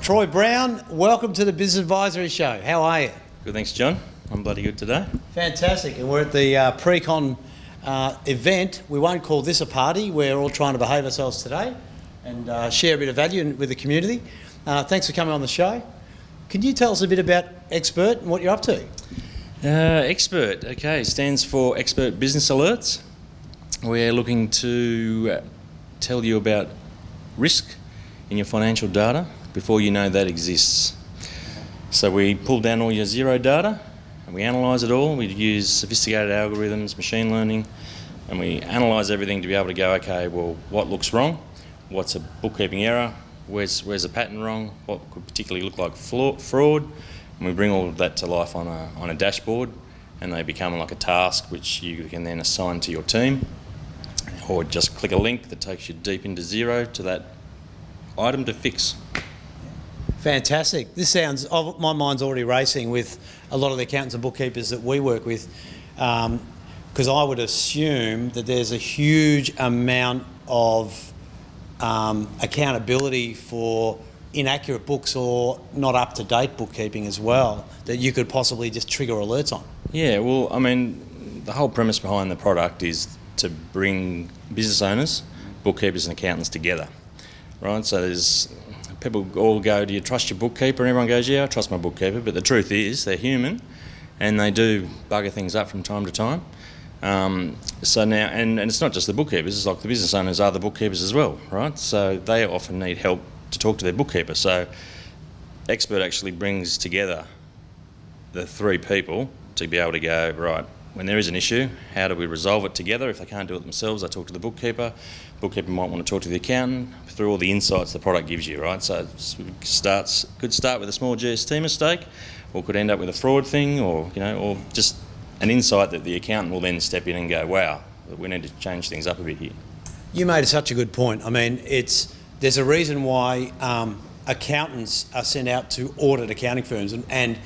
Troy Brown, welcome to the Business Advisory Show. How are you? Good, thanks, John. I'm bloody good today. Fantastic. And we're at the pre-con event. We won't call this a party. We're all trying to behave ourselves today and share a bit of value with the community. Thanks for coming on the show. Can you tell us a bit about Xbert and what you're up to? Xbert, okay, stands for Xbert Business Alerts. We're looking to tell you about risk in your financial data before you know that exists. So we pull down all your Xero data and we analyse it all. We use sophisticated algorithms, machine learning, and we analyse everything to be able to go, okay, well, what looks wrong? What's a bookkeeping error? Where's a pattern wrong? What could particularly look like fraud? And we bring all of that to life on a dashboard, and they become like a task which you can then assign to your team, or just click a link that takes you deep into Xero to that item to fix. Fantastic. This sounds, my mind's already racing with a lot of the accountants and bookkeepers that we work with, because I would assume that there's a huge amount of accountability for inaccurate books or not up-to-date bookkeeping as well that you could possibly just trigger alerts on. Yeah, well, I mean, the whole premise behind the product is to bring business owners, bookkeepers and accountants together, right? So there's people all go, do you trust your bookkeeper? And everyone goes, yeah, I trust my bookkeeper. But the truth is they're human and they do bugger things up from time to time. So now, and it's not just the bookkeepers, it's like the business owners are the bookkeepers as well, right? So they often need help to talk to their bookkeeper. So Xbert actually brings together the three people to be able to go, right, when there is an issue, how do we resolve it together? If they can't do it themselves, they talk to the bookkeeper. Bookkeeper might want to talk to the accountant through all the insights the product gives you, right? So it could start with a small GST mistake, or could end up with a fraud thing, or or just an insight that the accountant will then step in and go, wow, we need to change things up a bit here. You made such a good point. I mean, there's a reason why accountants are sent out to audit accounting firms, and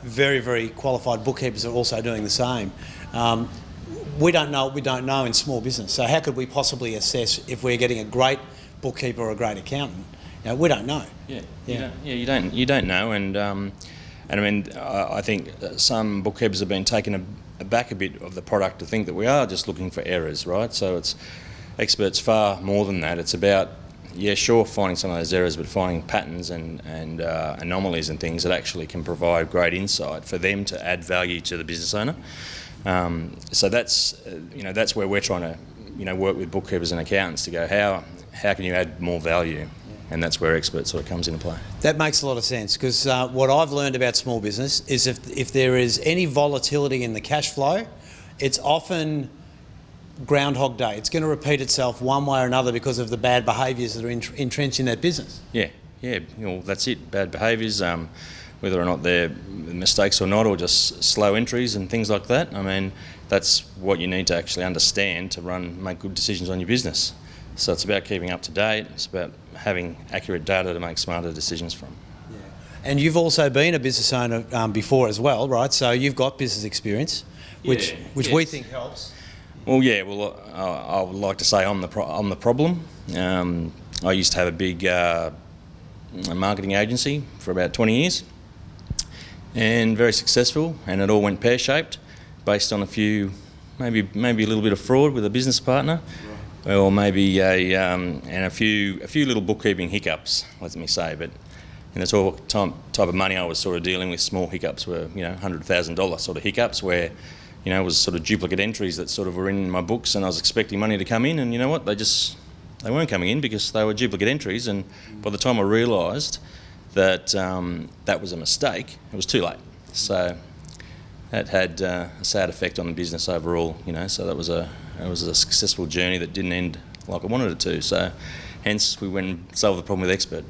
very, very qualified bookkeepers are also doing the same. We don't know what we don't know in small business. So how could we possibly assess if we're getting a great bookkeeper or a great accountant? We don't know. You don't know, and I mean, I think some bookkeepers have been taken aback a bit of the product to think that we are just looking for errors, right? So Xbert's far more than that. It's about, yeah, sure, finding some of those errors, but finding patterns and anomalies and things that actually can provide great insight for them to add value to the business owner. So that's where we're trying to work with bookkeepers and accountants to go, how can you add more value? And that's where Xbert sort of comes into play. That makes a lot of sense, because what I've learned about small business is if there is any volatility in the cash flow, it's often Groundhog Day. It's going to repeat itself one way or another because of the bad behaviours that are entrenched in that business. Yeah, that's it. Bad behaviours, whether or not they're mistakes or not, or just slow entries and things like that. I mean, that's what you need to actually understand to make good decisions on your business. So it's about keeping up to date. It's about having accurate data to make smarter decisions from. Yeah. And you've also been a business owner before as well, right? So you've got business experience, which we think helps. Well, yeah. Well, I would like to say I'm the problem. I used to have a big marketing agency for about 20 years, and very successful. And it all went pear-shaped, based on a few, maybe a little bit of fraud with a business partner, or maybe a few little bookkeeping hiccups, let me say. But in the type of money I was sort of dealing with, small hiccups were $100,000 sort of hiccups where. It was sort of duplicate entries that sort of were in my books, and I was expecting money to come in, and you know what? They weren't coming in because they were duplicate entries, and by the time I realised that that was a mistake, it was too late. So that had a sad effect on the business overall, so that was a successful journey that didn't end like I wanted it to. So hence we went and solved the problem with Xbert.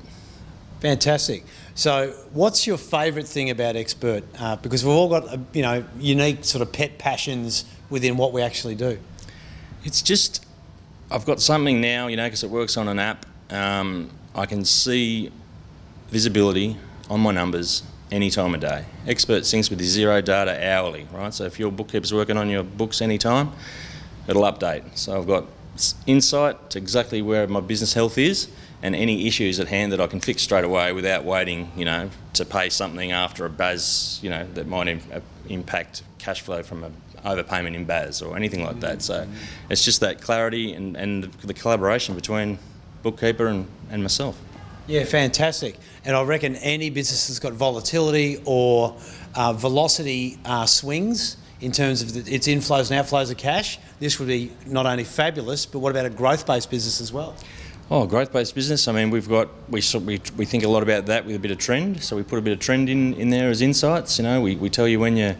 Fantastic. So what's your favourite thing about Xbert? Because we've all got unique sort of pet passions within what we actually do. It's just, I've got something now, because it works on an app. I can see visibility on my numbers any time of day. Xbert syncs with the Xero data hourly, right? So if your bookkeeper's working on your books any time, it'll update. So I've got insight to exactly where my business health is, and any issues at hand that I can fix straight away without waiting, to pay something after a BAS, that might impact cash flow from a overpayment in BAS or anything like that. So it's just that clarity and the collaboration between bookkeeper and myself. Yeah, fantastic. And I reckon any business that's got volatility or velocity swings in terms of its inflows and outflows of cash, this would be not only fabulous, but what about a growth-based business as well? Oh, growth-based business. I mean, we think a lot about that with a bit of trend. So we put a bit of trend in there as insights. We tell you when your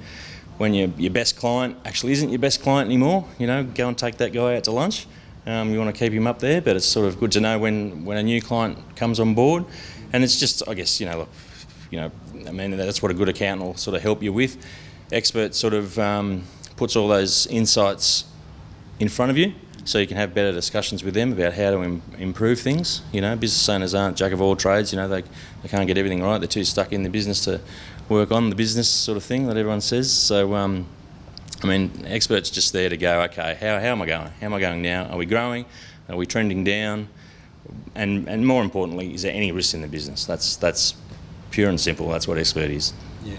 best client actually isn't your best client anymore. Go and take that guy out to lunch. You want to keep him up there, but it's sort of good to know when a new client comes on board. And it's just, I guess, that's what a good accountant will sort of help you with. Xbert sort of puts all those insights in front of you, so you can have better discussions with them about how to improve things. Business owners aren't jack of all trades. They can't get everything right. They're too stuck in the business to work on the business sort of thing that everyone says. So, Xbert's just there to go, okay, how am I going? How am I going now? Are we growing? Are we trending down? And more importantly, is there any risk in the business? That's pure and simple. That's what Xbert is. Yeah.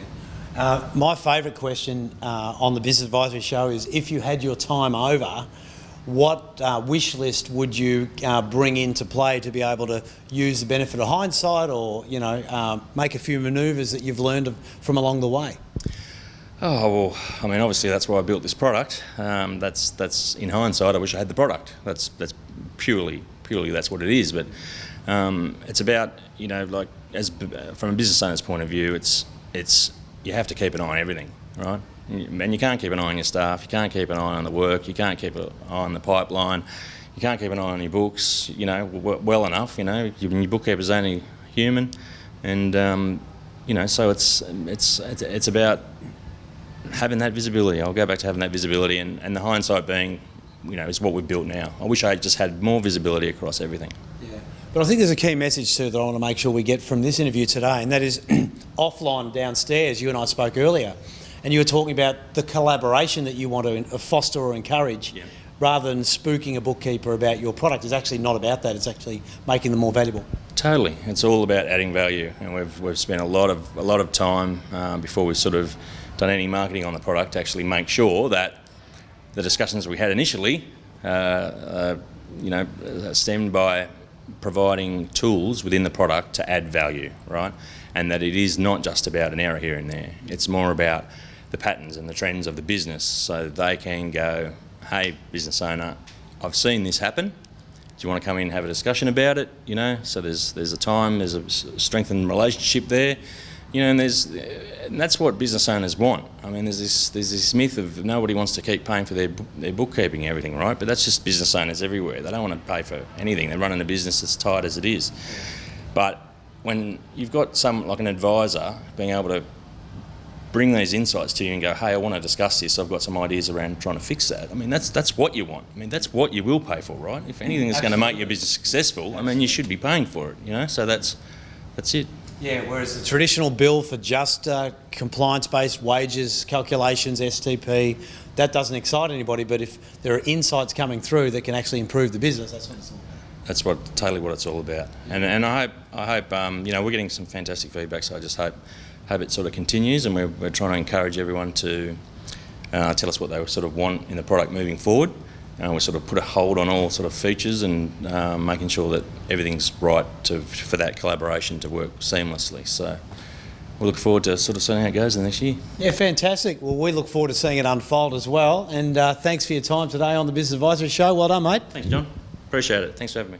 My favourite question on the Business Advisory Show is, if you had your time over, what wish list would you bring into play to be able to use the benefit of hindsight, or make a few manoeuvres that you've learned from along the way? Oh, well, obviously that's why I built this product. That's in hindsight, I wish I had the product. That's purely that's what it is. But it's about, from a business owner's point of view, it's you have to keep an eye on everything, right? And you can't keep an eye on your staff, you can't keep an eye on the work, you can't keep an eye on the pipeline, you can't keep an eye on your books, well enough. Your bookkeeper's only human, and so it's about having that visibility. I'll go back to having that visibility, and the hindsight being, is what we've built now. I wish I had just had more visibility across everything. Yeah. But I think there's a key message too that I want to make sure we get from this interview today, and that is offline downstairs. You and I spoke earlier, and you were talking about the collaboration that you want to foster or encourage, rather than spooking a bookkeeper about your product. It's actually not about that. It's actually making them more valuable. Totally. It's all about adding value, and we've spent a lot of time before we've sort of done any marketing on the product to actually make sure that the discussions we had initially, stemmed by providing tools within the product to add value, right? And that it is not just about an error here and there. It's more about the patterns and the trends of the business, so that they can go, hey, business owner, I've seen this happen. Do you want to come in and have a discussion about it? So there's a time, there's a strengthened relationship there. And that's what business owners want. There's this myth of nobody wants to keep paying for their bookkeeping and everything, right? But that's just business owners everywhere. They don't want to pay for anything. They're running a business that's tight as it is. But when you've got like an advisor being able to bring these insights to you and go, hey, I want to discuss this, I've got some ideas around trying to fix that. That's what you want. That's what you will pay for, right? If anything is going to make your business successful, you should be paying for it, So that's it. Yeah, whereas the traditional bill for just compliance-based wages, calculations, STP, that doesn't excite anybody. But if there are insights coming through that can actually improve the business, that's what it's all about. That's totally what it's all about. And I hope we're getting some fantastic feedback. So I just hope it sort of continues, and we're trying to encourage everyone to tell us what they sort of want in the product moving forward. We sort of put a hold on all sort of features and making sure that everything's right for that collaboration to work seamlessly. So we look forward to sort of seeing how it goes in the next year. Yeah, fantastic. Well, we look forward to seeing it unfold as well. And thanks for your time today on the Business Advisory Show. Well done, mate. Thanks, John. Appreciate it. Thanks for having me.